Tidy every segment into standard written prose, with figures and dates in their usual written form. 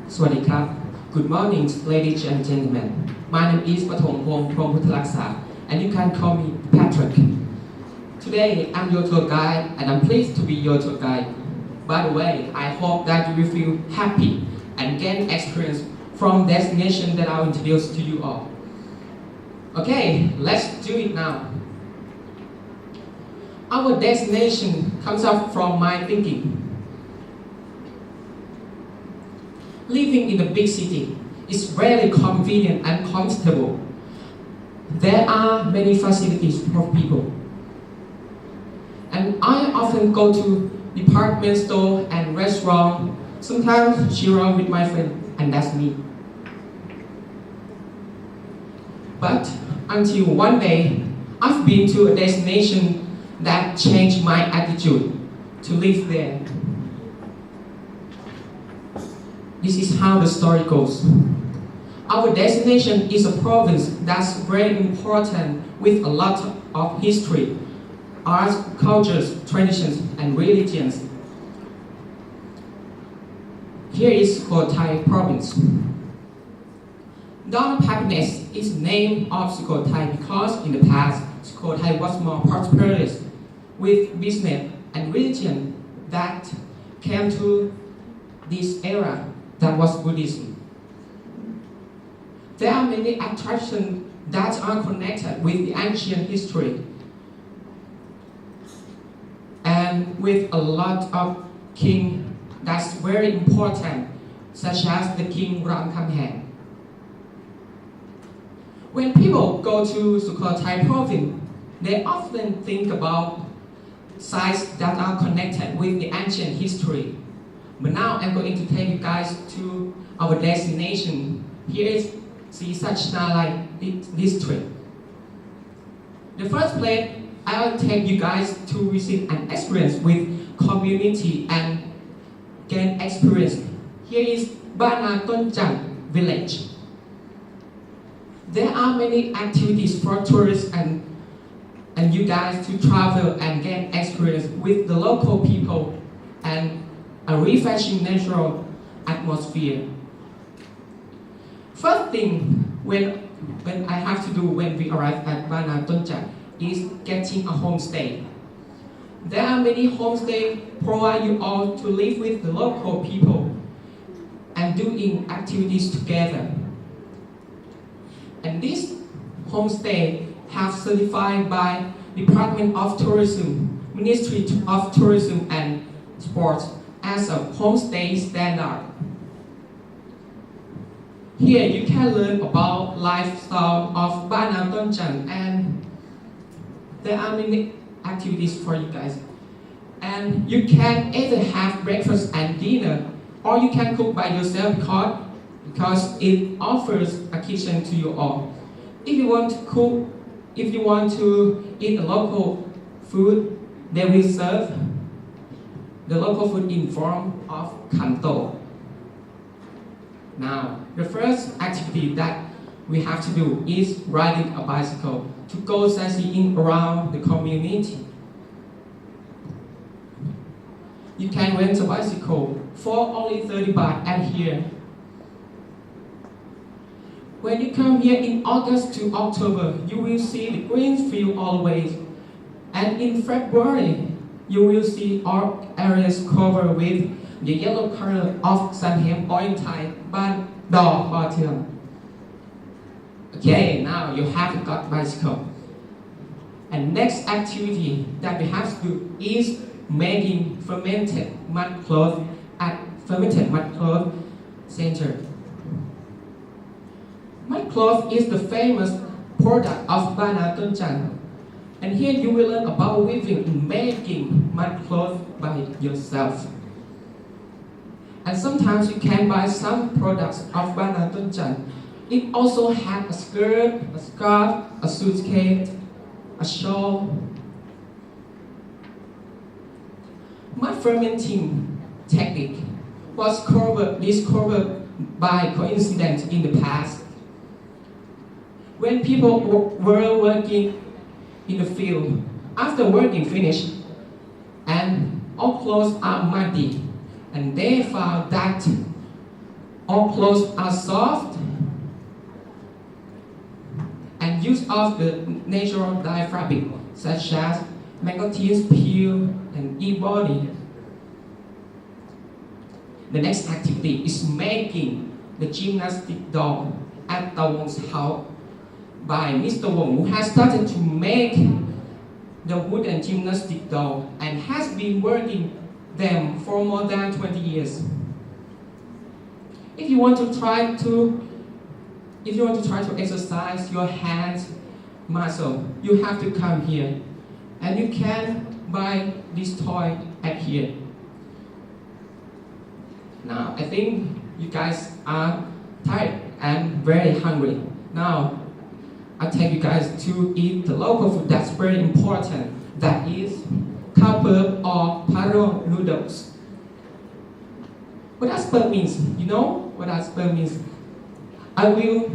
Swadikap. Good morning, ladies and gentlemen. My name is Patongpong from Putalaksa, and you can call me Patrick. Today, I'm your tour guide, and I'm pleased to be your tour guide. By the way, I hope that you will feel happy and gain experience from destination that I'll introduce to you all. Okay, let's do it now. Our destination comes up from my thinking. Living in a big city is really convenient and comfortable. There are many facilities for people. And I often go to department store and restaurant, sometimes chill out with my friend, and that's me. But until one day, I've been to a destination that changed my attitude to live there. This is how the story goes. Our destination is a province that's very important with a lot of history, arts, cultures, traditions, and religions. Here is Sukhothai province. Dawn of Happiness is the name of Sukhothai because in the past, Sukhothai was more prosperous with business and religion that came to this era. That was Buddhism. There are many attractions that are connected with the ancient history and with a lot of king that's very important, such as the King Ramkhamhaeng. When people go to Sukhothai province, they often think about sites that are connected with the ancient history. But now I'm going to take you guys to our destination. Here is Sachnalai district. The first place I'll take you guys to visit and experience with community and gain experience. Here is Bana Tonjang village. There are many activities for tourists and you guys to travel and gain experience with the local people and a refreshing natural atmosphere. First thing when I have to do when we arrive at Bana Tonjang is getting a homestay. There are many homestays provide you all to live with the local people and doing activities together. And this homestay have certified by Department of Tourism, Ministry of Tourism and Sports as a homestay standard. Here you can learn about lifestyle of Bana Tonjang and there are many activities for you guys. And you can either have breakfast and dinner or you can cook by yourself because it offers a kitchen to you all. If you want to cook, if you want to eat a local food, they will serve the local food in form of kanto. Now, the first activity that we have to do is riding a bicycle to go sightseeing around the community. You can rent a bicycle for only 30 baht at here. When you come here in August to October, you will see the green field always. And in February, you will see all areas covered with the yellow color of Sanhem Oil Thai Ban Dor Hotel. Okay, now you have got bicycle. And next activity that we have to do is making fermented mud cloth at Fermented Mud Cloth Center. Mud cloth is the famous product of Bana Tonjang. And here you will learn about weaving and making mud cloth by yourself. And sometimes you can buy some products of Bana Tonjang. It also has a skirt, a scarf, a suitcase, a shawl. Mud fermenting technique was discovered by coincidence in the past. When people were working in the field, after working finished, and all clothes are muddy, and they found that All clothes are soft and use of the natural dye fabric such as mango teas, peel, and e-body. The next activity is making the gymnastic doll at the Wong's house by Mr. Wong, who has started to make the wooden gymnastic doll and has been working them for more than 20 years. If you want to try to exercise your hands muscle, you have to come here, and you can buy this toy at here. Now, I think you guys are tired and very hungry. Now, I'll take you guys to eat the local food that's very important. That is khao perp or paro noodles. What does perp means? You know what does perp means? I will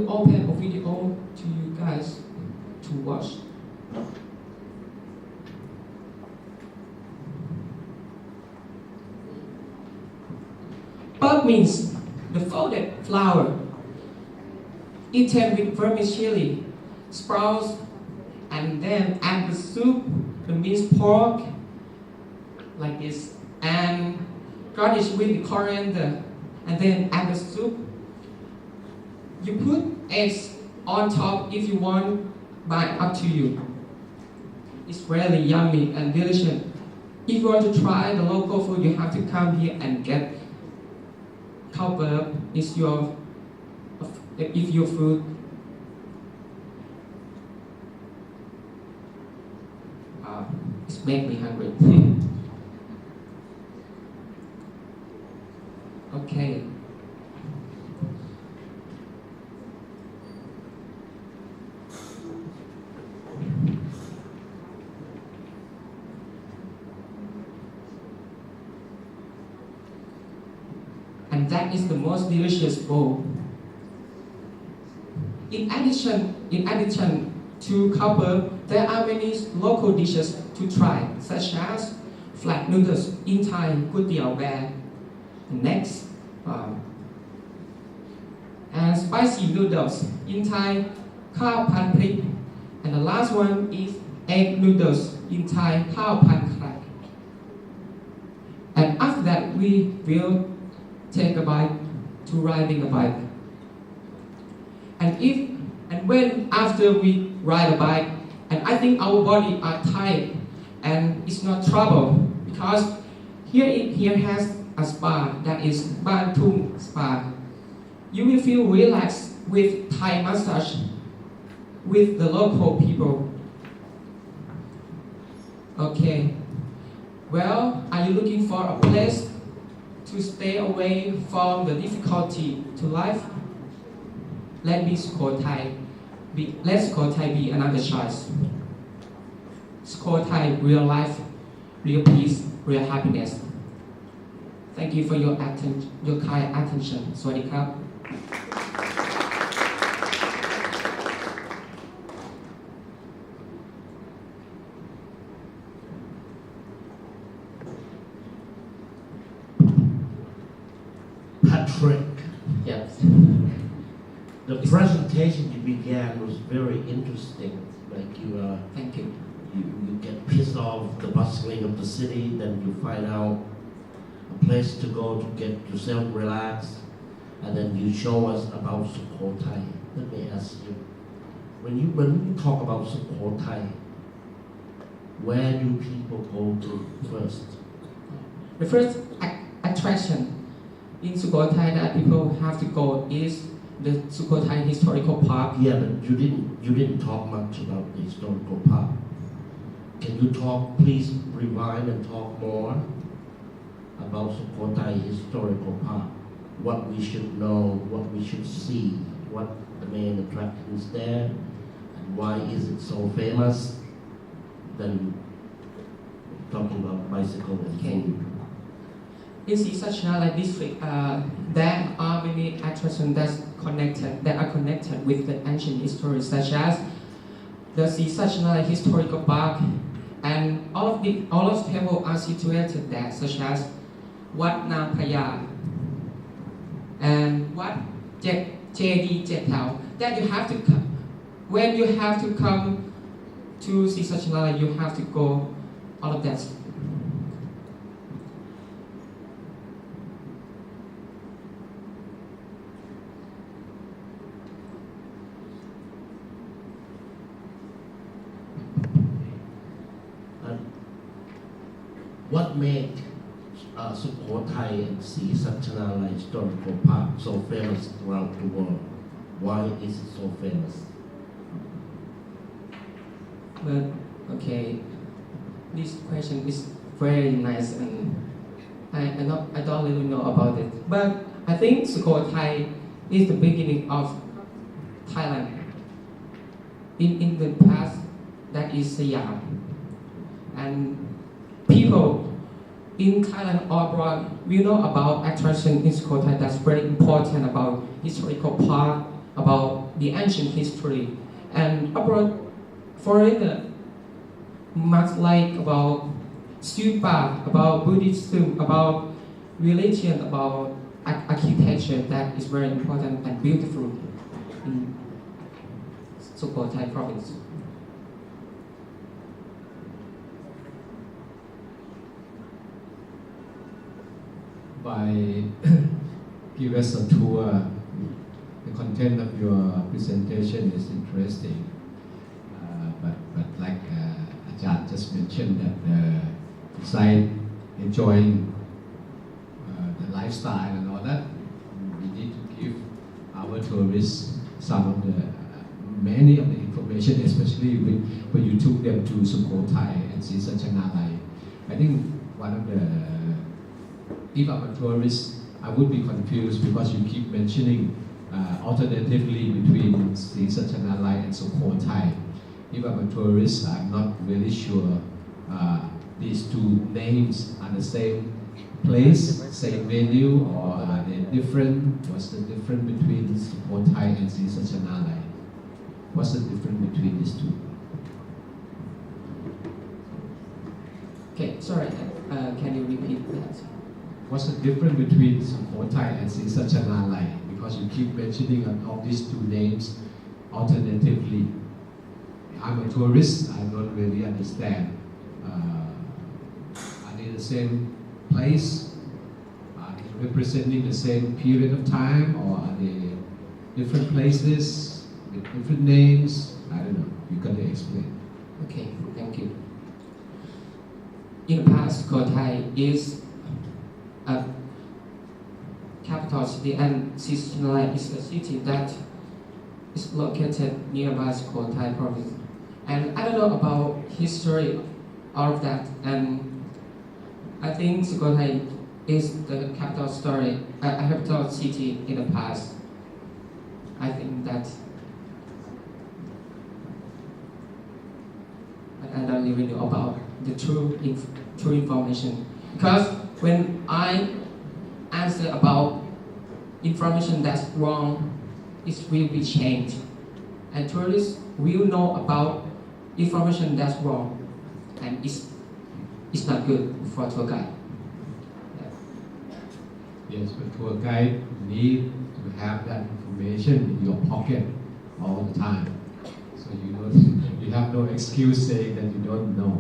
open a video to you guys to watch. Perp means the folded flour, eaten with vermicelli, sprouts, and then add the soup, the minced pork, like this, and garnish with the coriander, and then add the soup. You put eggs on top if you want, but up to you. It's really yummy and delicious. If you want to try the local food, you have to come here and get khao perp. It's your food. It's make me hungry. Okay. And that is the most delicious bowl. In addition to khao perp, there are many local dishes to try, such as flat noodles in Thai, kuay tiao bear. Next, and spicy noodles in Thai, khao pan prik. And the last one is egg noodles in Thai, khao pan krak. And after that, we will take a bite to riding a bike. And when after we ride a bike, and I think our body are tired and it's not trouble because here has a spa that is Ban Thung Spa. You will feel relaxed with Thai massage with the local people. Okay. Well, are you looking for a place to stay away from the difficulty to life? Let Sukhothai be another choice. Sukhothai, real life, real peace, real happiness. Thank you for your kind attention. สวัสดีครับ Patrick. Yes. The presentation you began was very interesting. Like Thank you. You get pissed off the bustling of the city, then you find out a place to go to get yourself relaxed, and then you show us about Sukhothai. Let me ask you, when you talk about Sukhothai, where do people go to first? The first attraction in Sukhothai that people have to go is the Sukhothai Historical Park. Yeah, but you didn't talk much about the historical park. Can you please rewind and talk more about Sukhothai Historical Park? What we should know, what we should see, what the main attractions there, and why is it so famous? Then talking about bicycle and cane. In Sisachinala district, there are many attractions that are connected with the ancient history, such as the Sisachinala Historical Park and all of the temples are situated there, such as Wat Nam Phaya and Wat JD Jetal. That you have to come. When you have to come to see such a you have to go all of that. What made Sukhothai and Sri Sachanalai historical park so famous throughout the world? Why is it so famous? But okay, this question is very nice, and I don't really know about it. But I think Sukhothai is the beginning of Thailand. In the past, that is Siam, and people in Thailand or abroad will know about attraction in Sukhothai that's very important about historical park, about the ancient history, and abroad foreigner must like about stupa, about Buddhism, about religion, about architecture that is very important and beautiful in Sukhothai province. By give us a tour. The content of your presentation is interesting, but like Ajahn just mentioned that besides enjoying the lifestyle and all that, we need to give our tourists some of the many of the information, especially when you took them to Sukhothai and Sri Sachanalai. I think one of the if I'm a tourist, I would be confused because you keep mentioning alternatively between Sri Sachanalai and Sukhothai. If I'm a tourist, I'm not really sure these two names are the same place, same venue, or are they different? What's the difference between Sukhothai and Sri Sachanalai? What's the difference between these two? Okay, sorry, can you repeat that? What's the difference between Sukhothai and Sri Sachanalai? Because you keep mentioning of these two names alternatively. I'm a tourist, I don't really understand. Are they the same place? Are they representing the same period of time, or are they different places with different names? I don't know. You gotta explain. Okay, thank you. In the past, Sukhothai is a capital city, and Sri Sachanalai is a city that is located nearby Sukhothai province. And I don't know about history, all of that, and I think Sukhothai is the capital capital city in the past. I think that, but I don't really know about the true information, because when I answer about information that's wrong, it will be changed, and tourists will know about information that's wrong, and it's not good for tour guide. Yes, but tour guide need to have that information in your pocket all the time. So you have no excuse saying that you don't know.